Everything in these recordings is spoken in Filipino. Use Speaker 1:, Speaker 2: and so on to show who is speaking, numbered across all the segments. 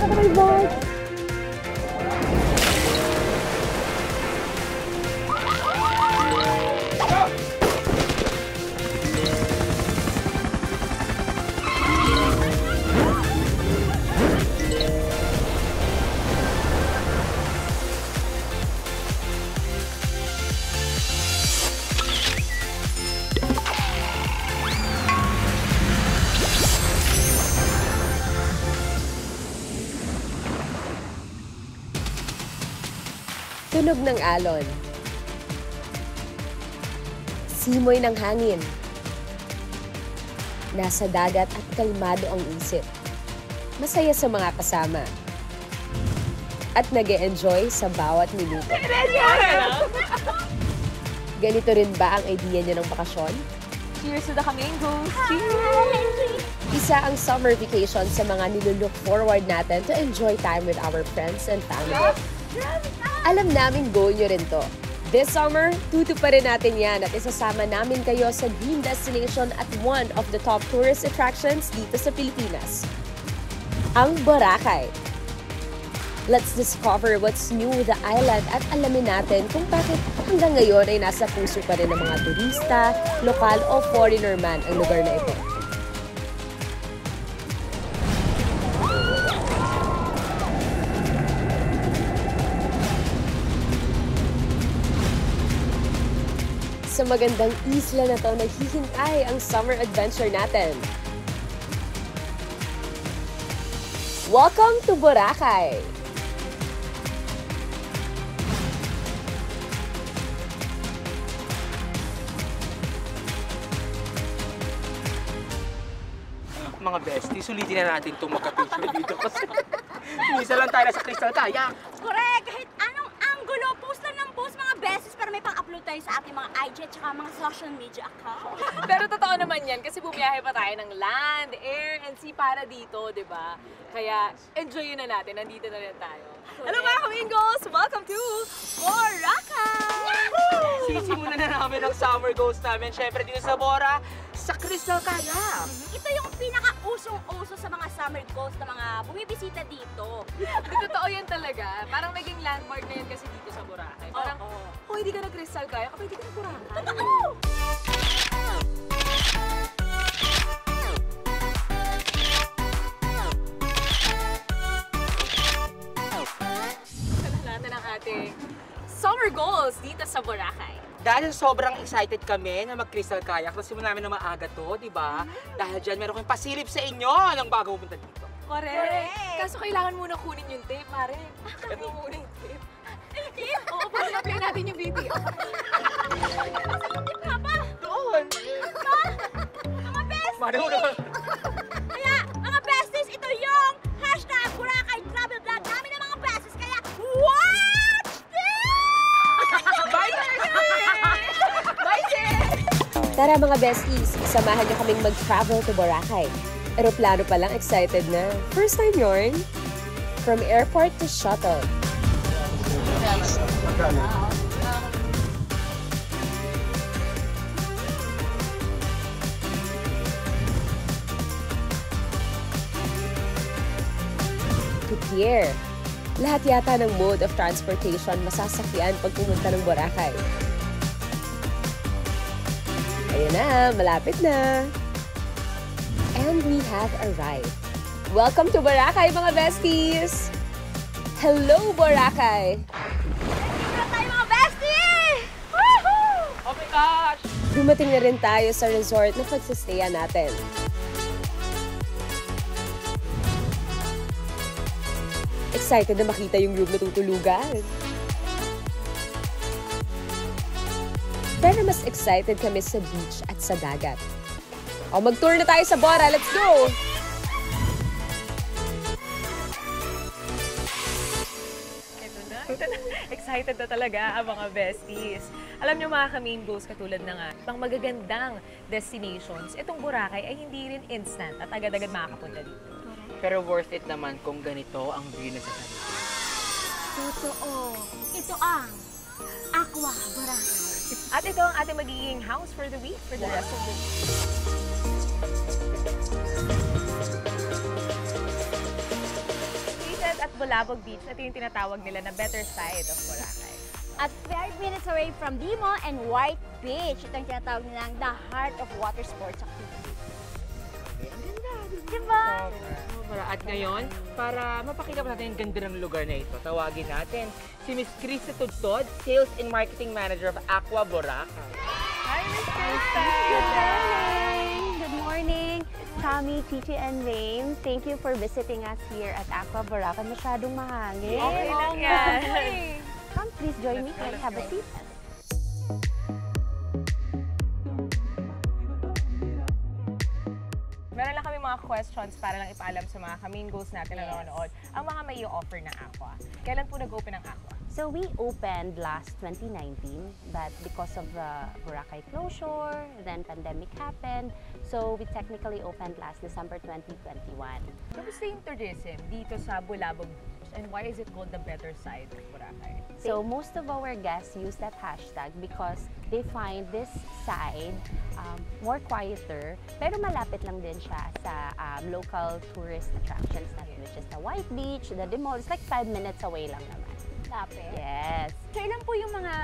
Speaker 1: ka na kay Bart. Tunog ng alon. Simoy ng hangin. Nasa dagat at kalmado ang isip. Masaya sa mga kasama. At nag-e-enjoy sa bawat minuto. Ganito rin ba ang idea niya ng bakasyon?
Speaker 2: Cheers to the Kamingos! Cheers!
Speaker 1: Isa ang summer vacation sa mga nilulook forward natin to enjoy time with our friends and family. Alam namin goal nyo rin to. This summer, tutuparin natin yan at isasama namin kayo sa dream destination at one of the top tourist attractions dito sa Pilipinas. Ang Boracay. Let's discover what's new with the island at alamin natin kung bakit hanggang ngayon ay nasa puso pa rin ng mga turista, lokal o foreigner man ang lugar na ito. Sa magandang isla na to, naghihintay ang summer adventure natin. Welcome to Boracay!
Speaker 3: Mga besties, sulitin na natin itong magka-picture dito kasi minsan lang tayo sa Crystal Kayak.
Speaker 2: Correct! Kahit anong angulo, post lang ng post mga beses para may pang-upload tayo sa ating mga IG at saka mga social media account.
Speaker 4: Pero totoo naman yan kasi bumiyahe pa tayo ng land, air, and sea para dito, di ba? Kaya enjoy na natin, nandito na rin tayo. Hello mga Kamingos! Welcome to Boracay!
Speaker 3: Sisimulan na namin ang summer goals namin. Siyempre dito sa Bora, sa Crystal Kayak.
Speaker 2: Ito yung pinaka-usong-uso sa mga summer goals na mga bumibisita dito.
Speaker 4: Di totoo yan talaga. Parang naging landmark na yan kasi dito sa Boracay. Parang, oh, hindi ka nag-Crystal Kayak, kapag hindi ka nag-Boracay.
Speaker 2: Totoo!
Speaker 4: Natin ang ating summer goals dito sa Boracay.
Speaker 3: Dahil sobrang excited kami na mag-Crystal Kayak, kasi mo namin na maaga to, di ba? Dahil dyan meron kayong pasilip sa inyo ng bago pumunta dito.
Speaker 4: Correct. Kaso kailangan muna kunin yung tape, pare. Ito muna yung tape. Tape? Oo, para na-play natin yung video.
Speaker 2: Tip nga ba?
Speaker 3: Doon!
Speaker 2: Mga best!
Speaker 3: Mano.
Speaker 2: Kaya, mga besties, ito yung hashtag Boracay Travel Vlog namin ng mga besties. Kaya, watch this!
Speaker 3: Bye,
Speaker 1: Tara mga besties, samahan niyo kaming mag-travel to Boracay. Aeroplano pa lang, excited na. First time yorn? From airport to shuttle. To pier. Lahat yata ng mode of transportation masasakyan pag pumunta ng Boracay. Ayan na, malapit na. And we have arrived. Welcome to Boracay, mga besties! Hello, Boracay!
Speaker 2: Dito tayo mga besties! Woohoo!
Speaker 3: Oh my gosh!
Speaker 1: Dumating na rin tayo sa resort na pagsistayan natin. Excited na makita yung room na tutulugan. Pero mas excited kami sa beach at sa dagat. O, mag-tour na tayo sa Bora. Let's go!
Speaker 4: Ito na. Excited na talaga ang mga besties. Alam niyo mga Kamingos, katulad ng ibang magagandang destinations, itong Boracay ay hindi rin instant at agad-agad makakapunta dito.
Speaker 3: Pero worth it naman kung ganito ang view na sa kanila.
Speaker 2: Totoo. Ito ang Aqua Boracay.
Speaker 4: At ito ang ating magiging house for the week, for the rest of the week. at Bulabog Beach. Ito yung tinatawag nila na better side of Boracay.
Speaker 2: At 5 minutes away from Dimo and White Beach. Ito ang tinatawag nilang the heart of water sports activities. Diba?
Speaker 3: At ngayon, para mapakita pa natin yung ganda ng lugar na ito, tawagin natin si Miss Krista Tudtod, Sales and Marketing Manager of Aqua Boracay.
Speaker 4: Hi, Miss Krista!
Speaker 5: Good morning! Good morning, Tommy, Chichi, and Rain. Thank you for visiting us here at Aqua Boracay. Masyadong mahangin.
Speaker 4: Okay lang yan.
Speaker 5: Come, please join me. Let's have a seat.
Speaker 4: Meron lang kami mga questions para lang ipaalam sa mga main goals natin na nanonood. Ang mga may offer na Aqua. Kailan po nag-open ang Aqua?
Speaker 5: So we opened last 2019, but because of the Boracay closure, then pandemic happened. So we technically opened last December 2021.
Speaker 4: Kamusta yung tourism dito sa Bulabog Beach? And why is it called the better side of Boracay?
Speaker 5: So most of our guests use that hashtag because they find this side more quieter, pero malapit lang din siya sa local tourist attractions natin, which is the White Beach, the Dimol. It's like 5 minutes away lang naman.
Speaker 2: Lapit.
Speaker 5: Yes.
Speaker 2: So ilan po yung mga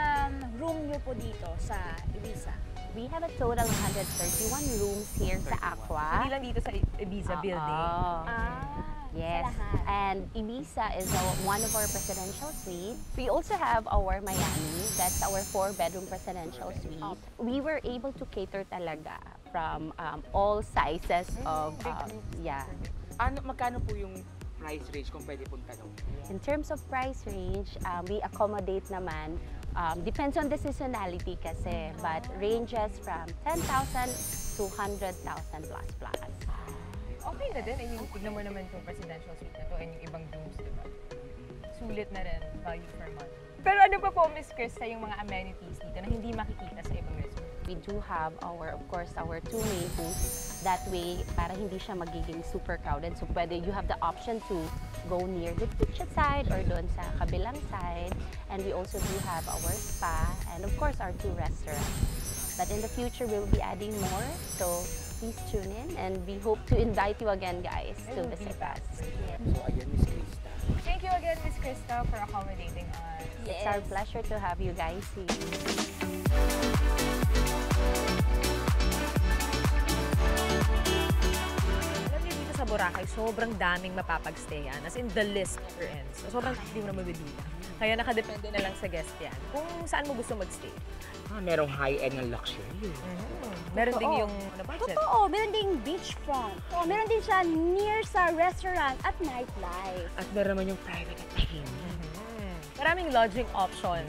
Speaker 2: room nyo po dito sa Ibiza?
Speaker 5: We have a total of 131 rooms here sa Aqua.
Speaker 4: Hindi lang dito sa Ibiza building.
Speaker 5: Oh. Yes,
Speaker 2: Sa lahat.
Speaker 5: and Ibiza is one of our presidential suites. We also have our Miami, that's our 4-bedroom presidential suite. We were able to cater talaga from all sizes of, yeah.
Speaker 3: Magkano po yung price range kung pwede pong tanong?
Speaker 5: In terms of price range, we accommodate naman, depends on the seasonality kasi, but ranges from 10,000 to 100,000 plus plus.
Speaker 4: Okay na din. I mean, tignan mo naman itong presidential suite na to and yung ibang rooms, diba? Sulit na rin, value for money. Pero ano pa po, Miss Krista, yung mga amenities dito na hindi makikita sa ibang resort?
Speaker 5: We do have of course, our 2 main booths. That way, para hindi siya magiging super crowded. So, pwede you have the option to go near the beach side or doon sa kabilang side. And we also do have our spa and of course, our 2 restaurants. But in the future, we'll be adding more. So, please tune in and we hope to invite you again, guys, to visit us.
Speaker 3: So, ayan, Miss Krista.
Speaker 4: Thank you again, Miss Krista, for accommodating us.
Speaker 5: It's our pleasure to have you guys here.
Speaker 4: Alam niyo, dito sa Boracay, sobrang daming mapapagstayan. As in, the list never ends. So, sobrang hindi mo na mabibilang. Kaya nakadepende na lang sa guest yan. Kung saan mo gusto magstay.
Speaker 3: Merong high-end ng luxury.
Speaker 4: Meron
Speaker 2: Totoo.
Speaker 4: ding yung budget.
Speaker 2: Totoo, meron ding beachfront. Meron din siya near sa restaurant at nightlife.
Speaker 3: At meron naman yung private at tahimik.
Speaker 4: Maraming lodging options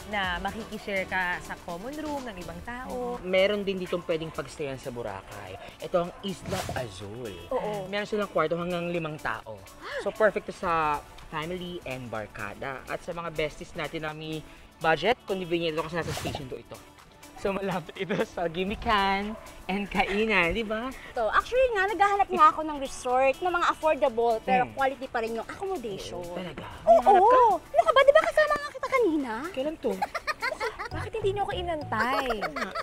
Speaker 4: na makikishare ka sa common room ng ibang tao.
Speaker 3: Meron din ditong pwedeng pagstayan sa Boracay. Ito ang Isla Azul.
Speaker 2: Oo.
Speaker 3: Meron silang kwarto hanggang 5 tao. So perfect to sa family and barkada. At sa mga besties natin na may budget, convenient ito kasi nasa station to ito. So malapit ito sa gimikan and kainan, di ba?
Speaker 2: So, actually nga, naghahanap nga ako ng resort na mga affordable pero quality pa rin yung accommodation.
Speaker 3: Talaga?
Speaker 2: Oo! Ano ka ba? Di ba kasama nga kita kanina?
Speaker 3: Kailan to?
Speaker 4: Bakit hindi niyo ako inantay?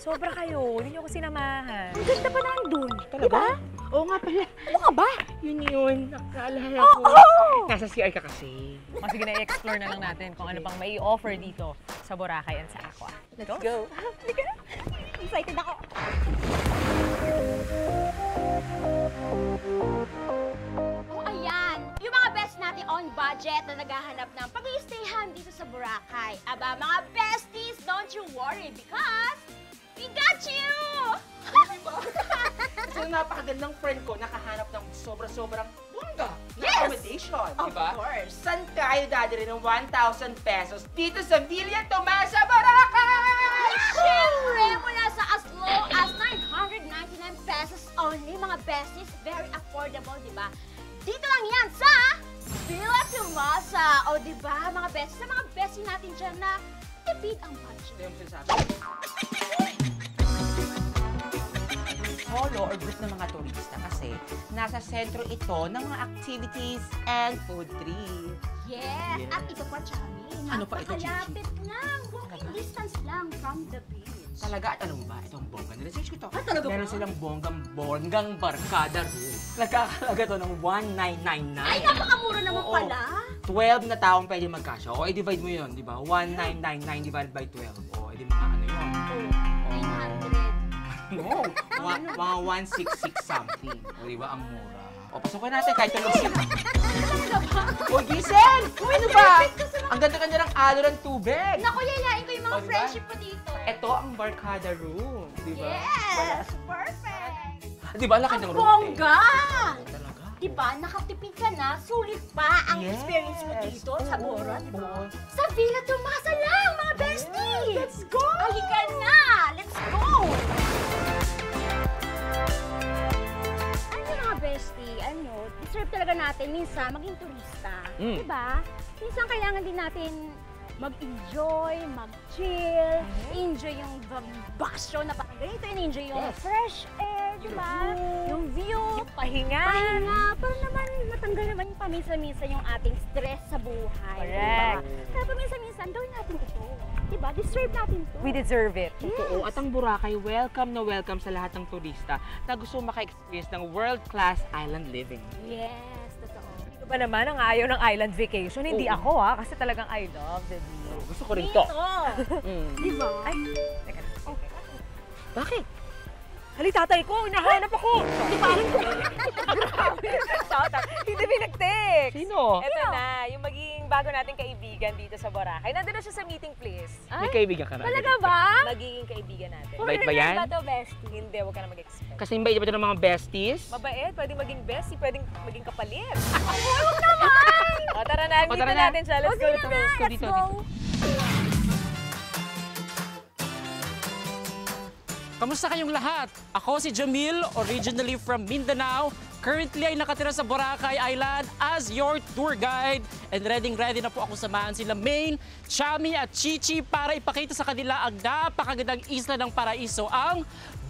Speaker 4: Sobra kayo, hindi niyo ako sinamahan.
Speaker 2: Ang ganda pa nandun.
Speaker 3: Talaga? Oo nga pala.
Speaker 2: Ano ka ba?
Speaker 3: Yun. Nakaalala ko. Nasa CR ka kasi.
Speaker 4: O sige na, i-explore na lang natin kung ano pang may offer dito sa Boracay and sa Aqua.
Speaker 3: Let's go.
Speaker 2: Excited ako. Oh, ayan. Yung mga best natin on budget na naghahanap ng pag-i-stayhan dito sa Boracay. Aba, mga besties, don't you worry because we got you!
Speaker 3: Kasi napakagandang friend ko, nakahanap ng sobrang bongga na
Speaker 2: Yes!
Speaker 3: accommodation, di ba?
Speaker 2: Of course.
Speaker 3: Saan tayo dadali ng 1,000 pesos dito sa Villa Tomasa, Boracay?
Speaker 2: Siyempre, mula sa as low as 999 pesos only, mga besties, very affordable, di ba? Dito lang yan sa Villa Tomasa. O, di ba, mga besties, sa mga besties natin dyan na tipid ang budget.
Speaker 3: Ito yung sinasabi. Solo or group ng mga turista kasi nasa sentro ito ng mga activities and food trip.
Speaker 2: Yes. At ito pa, Chami.
Speaker 3: Ano pa ito, Gigi?
Speaker 2: Napakalapit lang. Walking distance lang from the beach.
Speaker 3: Talaga, at alam mo ba, itong bongga, niresearch ko to.
Speaker 2: talaga
Speaker 3: Meron
Speaker 2: ba?
Speaker 3: silang bonggang barkada room. Nagkakalaga to ng 1,999.
Speaker 2: Ay, napakamura naman
Speaker 3: Oo.
Speaker 2: pala.
Speaker 3: 12 na taong pwede magkasya. O, i-divide mo yun, di ba? 1,999 divided by 12. O, edi mga ano yun?
Speaker 2: 900.
Speaker 3: No, mga 166 something. O, di ba? Ang mura. O, pasukin natin kahit tulog sila. O, Giselle! Ano ba? Ang ganda-ganda ng alo ng tubig.
Speaker 2: Naku, yayain ko yung mga
Speaker 3: O, diba?
Speaker 2: friendship ko dito.
Speaker 3: Ito ang barkada room, di ba?
Speaker 2: Yes! Perfect!
Speaker 3: Di ba? Ang laki ng room.
Speaker 2: Bongga!
Speaker 3: Talaga.
Speaker 2: Diba, nakatipid ka na, sulit pa ang
Speaker 3: Yes.
Speaker 2: experience mo dito sa Bora, diba?
Speaker 3: Oo.
Speaker 2: Sa Villa Tomasa lang, mga besties! Let's go! Halika na! Let's go! Ano mga bestie, deserve talaga natin minsan maging turista.
Speaker 3: Mm.
Speaker 2: Diba? Minsan kailangan din natin mag-enjoy, mag-chill, enjoy yung bakasyon na parang ganito, enjoy yung fresh air, diba? Yung view,
Speaker 4: Pahinga.
Speaker 2: pahinga, para naman matanggal naman yung paminsan-minsan yung ating stress sa buhay.
Speaker 4: Correct.
Speaker 2: Diba? Kaya paminsan-minsan, gawin natin ito. Diba? Deserve natin to.
Speaker 4: We deserve it.
Speaker 3: Totoo. At ang Boracay, welcome na welcome sa lahat ng turista na gusto maka-experience ng world-class island living.
Speaker 2: Yes, totoo.
Speaker 4: Ito ba naman ang ayaw ng island vacation? Hindi ako kasi talagang I love the beach.
Speaker 3: Gusto ko rin to. Mm.
Speaker 2: Diba?
Speaker 4: Ay, teka lang.
Speaker 3: Bakit?
Speaker 4: Hali, tatay ko! Hinahanap ako! Hindi pa alam ko. Hindi pinag-text.
Speaker 3: Sino?
Speaker 4: Ito na, yung magiging bago nating kaibigan dito sa Boracay. Nandun na siya sa meeting place.
Speaker 3: May kaibigan ka na.
Speaker 2: Talaga ba?
Speaker 4: Magiging kaibigan natin.
Speaker 3: Bait ba yan?
Speaker 2: Ba to, bestie?
Speaker 4: Hindi, huwag ka na mag-expect.
Speaker 3: Kasi ba ito ng mga besties?
Speaker 4: Mabait, pwedeng maging bestie, pwedeng maging kapalit.
Speaker 2: Huwag naman!
Speaker 4: O tara na,
Speaker 3: O,
Speaker 4: dito
Speaker 3: tara na.
Speaker 4: natin siya. Let's go, let's go.
Speaker 3: Let's go dito.
Speaker 6: Kamusta kayong lahat? Ako si Jamil, originally from Mindanao. Currently ay nakatira sa Boracay Island as your tour guide. And ready na po ako samahan sila Maine, Chami at Chichi para ipakita sa kanila ang napakagandang isla ng paraiso, ang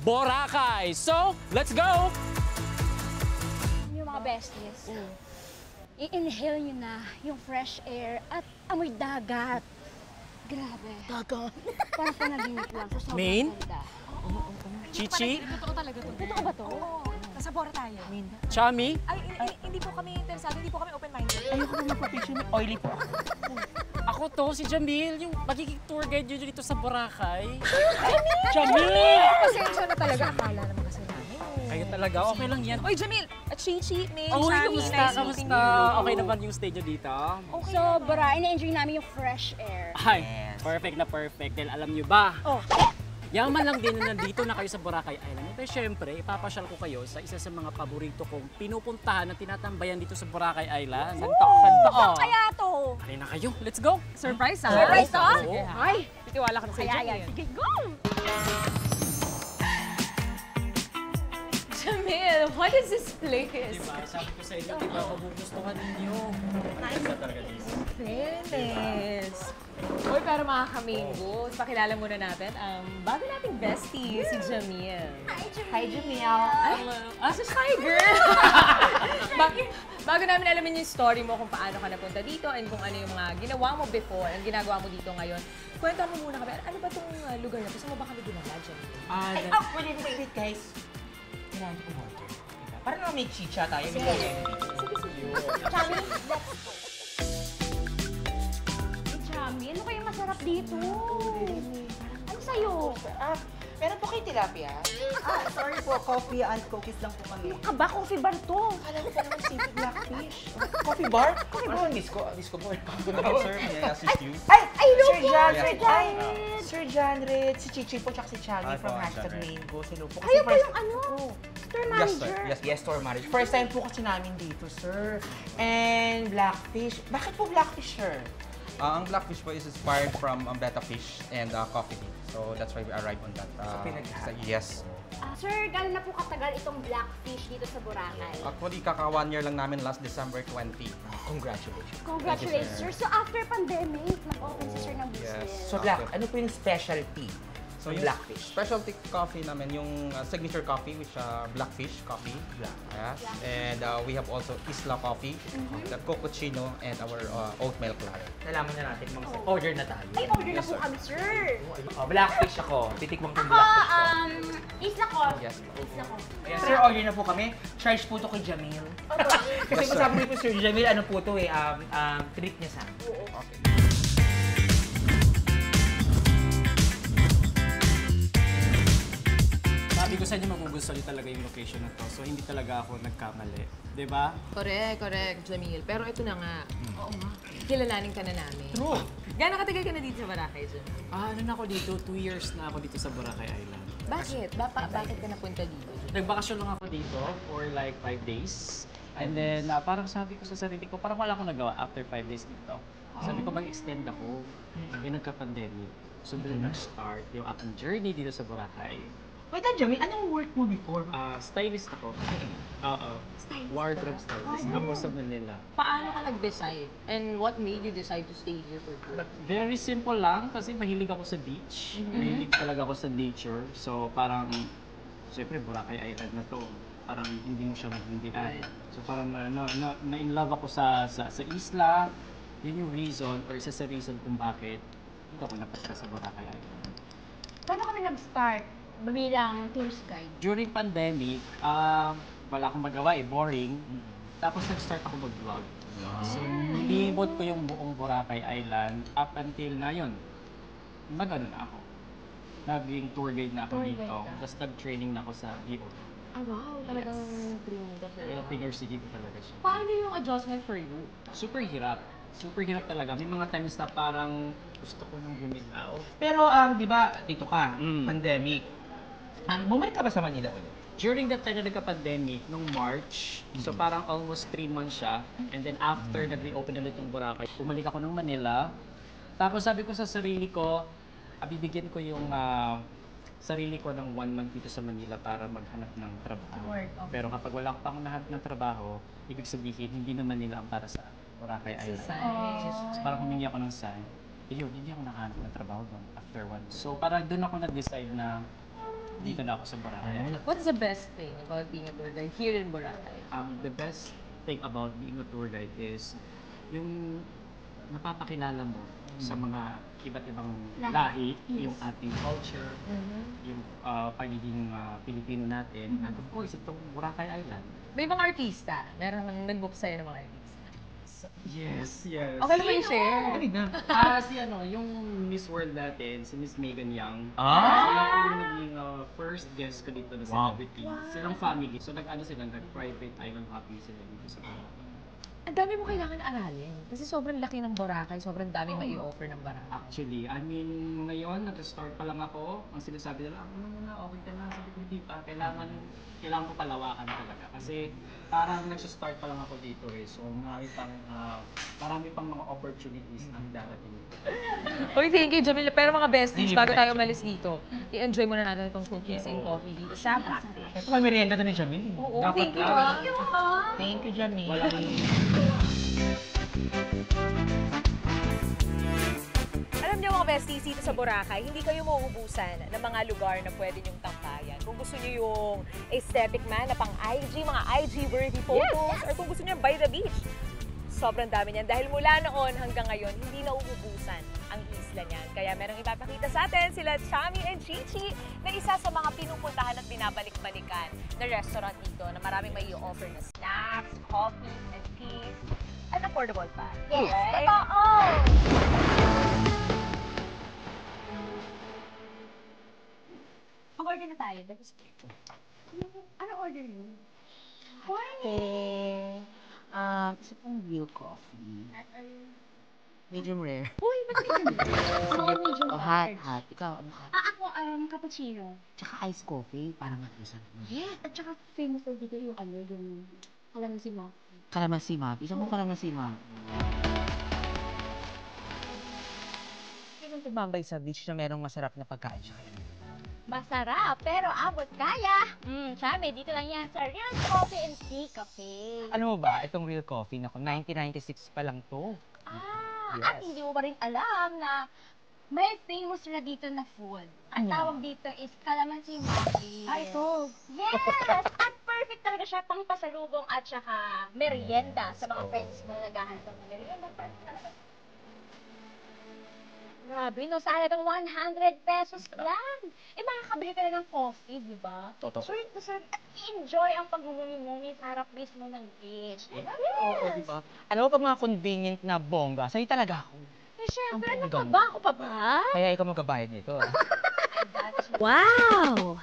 Speaker 6: Boracay. So, let's go!
Speaker 2: Yung mga besties, i-inhale nyo na yung fresh air at amoy dagat. Grabe. Dagat? Parang panaginip lang. So, sobrang
Speaker 6: Maine?
Speaker 2: ganda.
Speaker 6: Chichi,
Speaker 2: Totoo ba to?
Speaker 4: Nasa Bora tayo.
Speaker 6: Chami,
Speaker 4: Ay, hindi po kami interesado, hindi po kami open-minded.
Speaker 3: Ayoko na magpa-picture. Oily po ako.
Speaker 6: ako to, si Jamil, yung magiging tour guide nyo dito sa Boracay.
Speaker 3: Jamil!
Speaker 4: Pasensya na talaga. Akala naman kasi namin.
Speaker 6: Kayo talaga, okay lang yan.
Speaker 4: Oy, Jamil! At Chichi, May,
Speaker 6: Oh,
Speaker 4: Chami,
Speaker 6: kamusta?
Speaker 4: nice meeting
Speaker 6: Kamusta?
Speaker 4: you.
Speaker 6: Okay naman yung stay nyo dito?
Speaker 2: Sobra. Ina-enjoy namin yung fresh air.
Speaker 6: Ay, perfect na perfect. Dahil alam nyo ba,
Speaker 2: Oh.
Speaker 6: yaman lang din na nandito na kayo sa Boracay Island. Pero syempre, ipapasyal ko kayo sa isa sa mga paborito kong pinupuntahan na tinatambayan dito sa Boracay Island.
Speaker 3: Santo.
Speaker 2: Kaya to?
Speaker 6: Halina na kayo, let's go!
Speaker 4: Surprise, ha?
Speaker 2: Surprise to?
Speaker 6: Oo.
Speaker 2: Ay!
Speaker 4: Titiwala ka na sa
Speaker 2: Kaya
Speaker 4: Jamil.
Speaker 2: yan. Sige, go!
Speaker 4: Jamil, what is this place?
Speaker 6: Diba, sabi ko sa inyo, diba, magugustuhan ninyo.
Speaker 4: Fairness. Uy, pero mga kamingos, pakilala muna natin ang bago nating bestie, si Jamil.
Speaker 2: Hi, Jamil.
Speaker 4: Si Shy Girl! bago namin alamin yung story mo kung paano ka napunta dito and kung ano yung mga ginawa mo before and ginagawa mo dito ngayon, kwento mo muna kami, ano ba itong lugar na? Gusto mo ba kami dinala, Jamil?
Speaker 3: Wait, guys. Kailangan ko water. Diba? Para naman may chicha tayo.
Speaker 2: Chami, let's go. Chami, ano kayong masarap dito? Ano sa'yo?
Speaker 3: Meron po kayo tilapia?
Speaker 7: Sorry po, coffee and cookies lang po kami.
Speaker 2: Aba, coffee bar to.
Speaker 3: Kala ko pa naman seafood blackfish. Coffee bar? Coffee bar? Disco boy.
Speaker 7: Sir, may I assist you?
Speaker 2: Ay, look
Speaker 3: Sir
Speaker 2: yan,
Speaker 3: John,
Speaker 2: Sir
Speaker 3: Sir
Speaker 2: John.
Speaker 3: Sir John Red, si Chichi po, tsaka si Chami
Speaker 7: Hi
Speaker 3: from
Speaker 7: po,
Speaker 3: Hashtag
Speaker 7: John Red.
Speaker 3: Mango. Sila po.
Speaker 2: Kayo ba yung ano? Store
Speaker 7: Yes,
Speaker 2: manager?
Speaker 7: sir. Yes,
Speaker 3: Yes, store manager. First time po kasi namin dito, sir. And blackfish. Bakit po blackfish, sir?
Speaker 7: Ang blackfish po is inspired from betta fish and coffee bean. So that's why we arrived on that. Yes.
Speaker 2: Sir, gano'n na po katagal itong blackfish dito sa Boracay?
Speaker 7: Actually, kaka 1 year lang namin last December 20.
Speaker 3: Congratulations.
Speaker 2: Congratulations,
Speaker 7: Thank you,
Speaker 2: sir. So after pandemic, nag-open si sir ng business.
Speaker 7: Yes.
Speaker 3: So, ano po yung specialty
Speaker 7: So
Speaker 3: Yung Blackfish.
Speaker 7: Specialty coffee namin, yung signature coffee, which Blackfish coffee.
Speaker 3: Black.
Speaker 7: Yes. And we have also Isla coffee, the cappuccino, and our oat milk latte.
Speaker 3: Nalaman na natin, order na tayo.
Speaker 2: Ay, order na
Speaker 7: Yes,
Speaker 2: po
Speaker 7: sir.
Speaker 2: kami, sir.
Speaker 3: Blackfish ako. Titikman ko yung
Speaker 2: Ako,
Speaker 3: blackfish ko.
Speaker 2: isla ko.
Speaker 7: Yes.
Speaker 2: Isla ko.
Speaker 3: Ayan, sir, order na po kami. Charge po to kay Jamil. Kasi
Speaker 7: Yes, sir.
Speaker 3: masabi niyo po, Sir Jamil, ano po to treat niya sa akin.
Speaker 7: Okay.
Speaker 6: Sabi ko sa inyo, magugustuhan niyo talaga yung location na to. So, hindi talaga ako nagkamali. Di ba?
Speaker 4: Correct, Jamil. Pero ito na nga. Oo nga. Kilalanin ka na namin.
Speaker 6: True.
Speaker 4: Gano'ng katagal ka na dito sa Boracay, Jamil?
Speaker 6: Ano na ako dito? 2 years na ako dito sa Boracay Island.
Speaker 4: Bakit? Bakit ka napunta dito?
Speaker 6: Nagbakasyon lang ako dito for like 5 days. And then, parang sabi ko sa sarili ko, parang wala akong nagawa after 5 days dito. Sabi ko, mag-extend ako. Yung nagka-pandemic. So, doon nag-start yung aking journey dito sa Boracay.
Speaker 3: Wait, Jamil, anong work mo before?
Speaker 6: Stylist ako. Oo. Wardrobe stylist ako sa Manila.
Speaker 4: Paano ka nag-decide? And what made you decide to stay here for good?
Speaker 6: Very simple lang kasi mahilig ako sa beach. Mahilig talaga ako sa nature. So parang, siyempre Boracay Island na to. Parang hindi mo siya mahindihan. So parang na-in love ako sa isla. Yun yung reason or isa sa reason kung bakit dito ako napunta sa Boracay Island.
Speaker 2: Paano kami nag-start bilang tourist guide?
Speaker 6: During pandemic, wala akong magawa boring. Tapos nag-start ako mag-vlog. So, nilibot ko yung buong Boracay Island up until na yun. Nag-ano na ako. Naging tour guide na ako dito. Tapos nag-training na ako sa BO.
Speaker 4: Ah, wow. Talagang training ka
Speaker 6: Kaya figure sige ko talaga siya.
Speaker 4: Paano yung adjustment for you?
Speaker 6: Super hirap. Super hirap talaga. May mga times na parang gusto ko nang bumitaw.
Speaker 3: Pero, di ba, dito ka,
Speaker 6: Mm.
Speaker 3: pandemic. Bumalik ka ba sa Manila ulit?
Speaker 6: During that time na nagka-pandemic, nung March, so parang almost 3 months siya. And then after nag-reopen ulit yung Boracay, bumalik ako ng Manila. Tapos sabi ko sa sarili ko, bibigyan ko yung sarili ko ng 1 month dito sa Manila para maghanap ng trabaho. Pero kapag wala pa akong nahanap ng trabaho, ibig sabihin, hindi na Manila ang para sa Boracay Island. So parang humingi ako ng sign. Yun, hindi ako nakahanap ng trabaho doon after 1 month. So parang doon ako nag-decide na dito na ako sa Boracay.
Speaker 4: What's the best thing about being a tour guide here in Boracay?
Speaker 6: The best thing about being a tour guide is yung napapakilala mo sa mga iba't ibang lahi, yung ating culture, yung pagiging Pilipino natin, and of course, itong Boracay Island.
Speaker 4: May mga artista. Meron nag-book sa'yo ng mga artista.
Speaker 6: Yes.
Speaker 4: Okay naman yung share.
Speaker 6: Yung Miss World natin, si Miss Megan Young.
Speaker 3: Ah!
Speaker 6: Sila yung naging first guest ko dito na celebrity. Silang family. So nag-private island hopping sila dito sa Boracay.
Speaker 4: Ang dami mo kailangan aralin. Kasi sobrang laki ng Boracay, sobrang dami mai-offer ng Boracay.
Speaker 6: Actually, ngayon, nag-start pa lang ako. Ang sinasabi nila, okay ka na. Sabi ko, hindi pa. Kailangan ko palawakan talaga. Kasi parang nag-start pa lang ako dito eh. So, marami pang mga opportunities ang darating.
Speaker 4: Uy, thank you, Jamil. Pero mga besties, bago tayo umalis dito, i-enjoy muna natin itong cookies and coffee dito sa Blackfish.
Speaker 3: Ito may merienda to ni Jamil.
Speaker 4: Oo,
Speaker 3: Dapat
Speaker 4: thank you.
Speaker 3: lang. Thank you, Jamil.
Speaker 4: Alam niyo mga besties, dito sa Boracay, hindi kayo mauubusan ng mga lugar na pwede niyong tambayan. Kung gusto niyo yung aesthetic man na pang IG, mga IG-worthy photos, or kung gusto niyo by the beach, sobrang dami niyan. Dahil mula noon hanggang ngayon, hindi nauubusan ang isla niyan. Kaya merong ipapakita sa atin sila Chami and Chichi na isa sa mga pinupuntahan at binabalik-balikan na restaurant dito na maraming may i-offer na snacks, coffee, and teas, at affordable pa.
Speaker 2: Yes,
Speaker 4: Okay?
Speaker 2: totoo! Mag-order na tayo. Ano order niyo?
Speaker 8: Isa pong real coffee. Medium rare.
Speaker 2: Uy, bakit medyo
Speaker 8: Hot. Ikaw, ano hot?
Speaker 2: Ako, cappuccino.
Speaker 8: Tsaka iced coffee, parang mag-usan.
Speaker 2: Yes, at saka famous na dito yung yung kalamansi mo.
Speaker 8: Kalamansi map. Isang mo kalamansi map.
Speaker 3: Sino tumambay sa beach na merong masarap na pagkain?
Speaker 2: Masarap, pero abot kaya. Chami, dito lang yan sa Real Coffee and Tea Cafe.
Speaker 3: Ano mo ba, itong real coffee, 1996 pa lang to.
Speaker 2: At hindi mo ba rin alam na May famous na dito na food. Ang tawag dito is calamansi muffin.
Speaker 3: Ito.
Speaker 2: Yes! At perfect talaga siya pang pasalubong at saka merienda sa mga friends mo na naghahanap ng merienda. Perfect talaga. Grabe, no? Sa halagang 100 pesos lang. Eh, makakabili ka na ng coffee, di ba?
Speaker 3: Totoo.
Speaker 2: Sweet na sweet. At enjoy ang pagmumumi-mumi sa harap mismo ng beach.
Speaker 3: Oo, di ba? Alam mo, pag mga convenient na bongga, sa'yo talaga ako.
Speaker 2: Eh, syempre,
Speaker 3: Ang
Speaker 2: ano pa
Speaker 3: pagam.
Speaker 2: ba? Ako pa ba?
Speaker 3: Kaya ikaw magbabayad nito.
Speaker 2: Wow!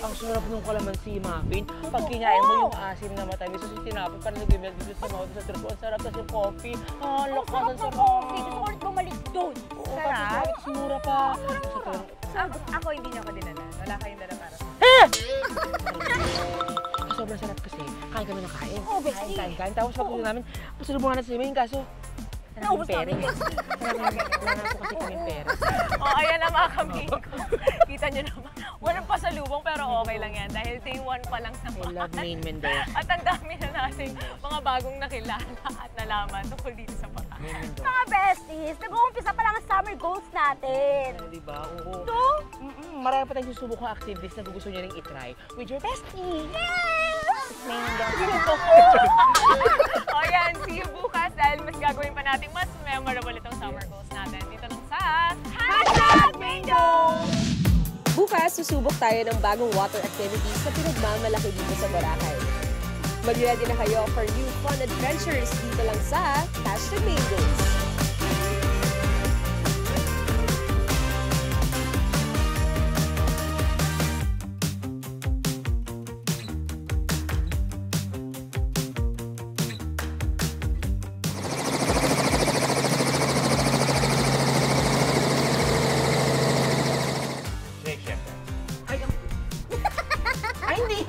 Speaker 3: Ang sarap nung calamansi muffin. Pag kinain mo yung asim na matamis, tapos yung tinapon, parang nag-melt dito sa mouth, sa throat ko. Ang sarap, tapos yung coffee. Ah, lakas, ang sarap.
Speaker 2: Gusto ko ulit bumalik doon.
Speaker 3: Oo, tapos mura pa.
Speaker 4: Ako hindi niya ako dinala. Wala kayong dala para sa
Speaker 3: Sobrang sarap kasi. Kain kami ng kain.
Speaker 2: Oh, bestie.
Speaker 3: Kain. Tapos pagpunta namin, pasalubungan natin si Maine, kaso
Speaker 2: Naubos
Speaker 3: pera.
Speaker 2: namin.
Speaker 3: Wala po kasi kami pera.
Speaker 4: ayan na mga kambing ko. Kita niyo naman. Walang pasalubong pero okay lang yan dahil day 1 pa lang
Speaker 3: I
Speaker 4: naman.
Speaker 3: love Maine Mendoza.
Speaker 4: At ang dami na nating mga bagong nakilala at nalaman tungkol dito sa Boracay.
Speaker 3: Maine Mendoza.
Speaker 2: Mga besties, nag-uumpisa pa lang ang summer goals natin.
Speaker 3: Di ba? Oo.
Speaker 2: Ito?
Speaker 3: Marami pa tayong susubok na activities na gusto nyo rin itry with your bestie.
Speaker 2: Yes!
Speaker 4: O yan, see you bukas dahil mas gagawin pa natin mas memorable itong summer goals natin. Dito lang sa
Speaker 2: #Bingo!
Speaker 1: Bukas, susubok tayo ng bagong water activities na pinagmamalaki dito sa Boracay. Mag-ready na kayo for new fun adventures dito lang sa #Mangoes.
Speaker 3: Shake, chef. Ay, hindi!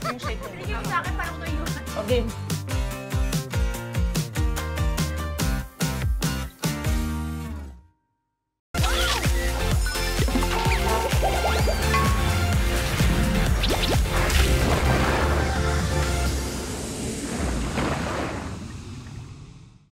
Speaker 3: Yung shake na.
Speaker 2: Yung sa akin, parang ko yun.
Speaker 3: Okay.